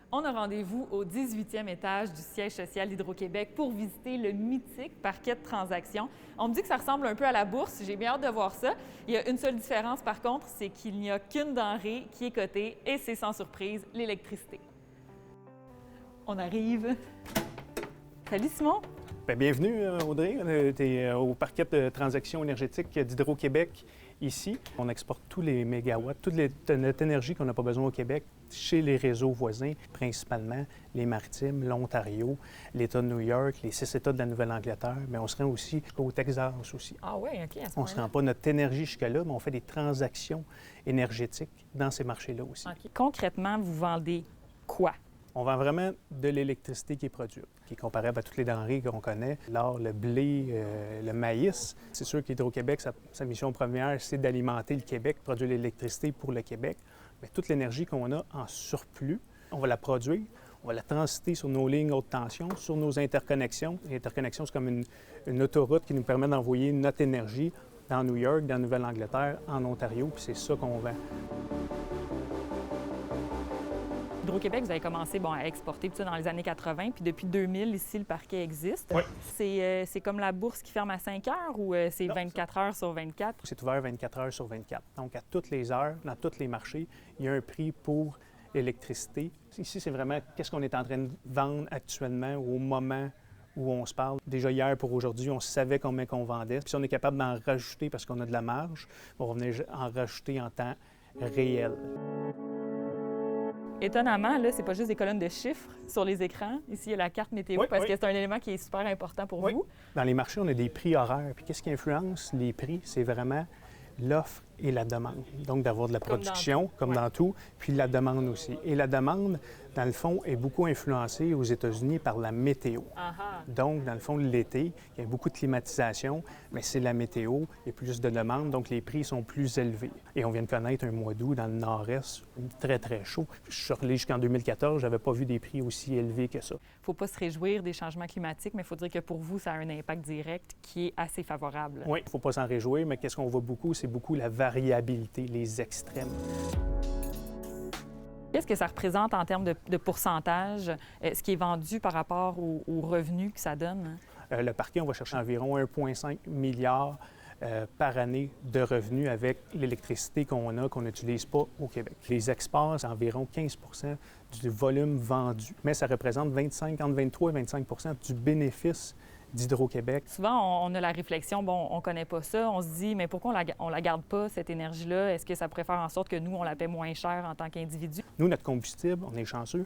On a rendez-vous au 18e étage du siège social d'Hydro-Québec pour visiter le mythique parquet de transactions. On me dit que ça ressemble un peu à la bourse, j'ai bien hâte de voir ça. Il y a une seule différence par contre, c'est qu'il n'y a qu'une denrée qui est cotée et c'est sans surprise, l'électricité. On arrive. Salut Simon! Bien, bienvenue Audrey, tu es au parquet de transactions énergétiques d'Hydro-Québec ici. On exporte tous les mégawatts, toute notre énergie qu'on n'a pas besoin au Québec chez les réseaux voisins, principalement les Maritimes, l'Ontario, l'État de New York, les 6 États de la Nouvelle-Angleterre, mais on se rend aussi jusqu'au Texas aussi. Ah oui, OK. On ne se rend pas notre énergie jusque-là, mais on fait des transactions énergétiques dans ces marchés-là aussi. Okay. Concrètement, vous vendez quoi? On vend vraiment de l'électricité qui est produite, qui est comparable à toutes les denrées qu'on connaît. L'or, le blé, le maïs. C'est sûr qu'Hydro-Québec, sa mission première, c'est d'alimenter le Québec, produire l'électricité pour le Québec. Mais toute l'énergie qu'on a en surplus, on va la produire, on va la transiter sur nos lignes haute tension, sur nos interconnexions. Les interconnexions, c'est comme une autoroute qui nous permet d'envoyer notre énergie dans New York, dans Nouvelle-Angleterre, en Ontario, puis c'est ça qu'on vend. Hydro-Québec, vous avez commencé à exporter tout ça dans les années 80, puis depuis 2000, ici, le parquet existe. Oui. C'est comme la bourse qui ferme à 5 heures ou c'est 24 heures sur 24? C'est ouvert 24 heures sur 24. Donc, à toutes les heures, dans tous les marchés, il y a un prix pour l'électricité. Ici, c'est vraiment qu'est-ce qu'on est en train de vendre actuellement au moment où on se parle. Déjà hier pour aujourd'hui, on savait combien qu'on vendait. Puis si on est capable d'en rajouter parce qu'on a de la marge, on va venir en rajouter en temps réel. Étonnamment, là, c'est pas juste des colonnes de chiffres sur les écrans. Ici, il y a la carte météo parce que c'est un élément qui est super important pour vous. Dans les marchés, on a des prix horaires. Puis qu'est-ce qui influence les prix? C'est vraiment l'offre et la demande. Donc, d'avoir de la production, comme dans tout, puis la demande aussi. Et la demande, dans le fond, est beaucoup influencée aux États-Unis par la météo. Donc, dans le fond, l'été, il y a beaucoup de climatisation, mais c'est la météo, il y a plus de demande, donc les prix sont plus élevés. Et on vient de connaître un mois d'août dans le nord-est, très, très chaud. Je suis allé jusqu'en 2014, je n'avais pas vu des prix aussi élevés que ça. Il ne faut pas se réjouir des changements climatiques, mais il faut dire que pour vous, ça a un impact direct qui est assez favorable. Oui, il ne faut pas s'en réjouir, mais qu'est-ce qu'on voit beaucoup, c'est beaucoup la variabilité, les extrêmes. Qu'est-ce que ça représente en termes de pourcentage, ce qui est vendu par rapport aux revenus que ça donne? Le parquet, on va chercher environ 1,5 milliard par année de revenus avec l'électricité qu'on n'utilise pas au Québec. Les exports, c'est environ 15 du volume vendu, mais ça représente entre 23 et 25 du bénéfice d'Hydro-Québec. Souvent, on a la réflexion, on ne connaît pas ça, on se dit, mais pourquoi on la garde pas, cette énergie-là? Est-ce que ça pourrait faire en sorte que nous, on la paie moins cher en tant qu'individu? Nous, notre combustible, on est chanceux,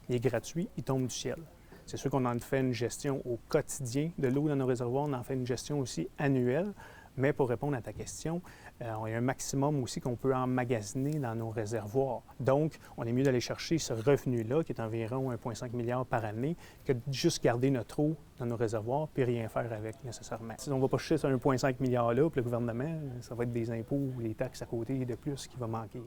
il est gratuit, il tombe du ciel. C'est sûr qu'on en fait une gestion au quotidien de l'eau dans nos réservoirs, on en fait une gestion aussi annuelle. Mais pour répondre à ta question, il y a un maximum aussi qu'on peut emmagasiner dans nos réservoirs. Donc, on est mieux d'aller chercher ce revenu-là, qui est environ 1,5 milliard par année, que de juste garder notre eau dans nos réservoirs puis rien faire avec nécessairement. Si on ne va pas chercher ce 1,5 milliard-là, puis le gouvernement, ça va être des impôts ou des taxes à côté de plus qui va manquer.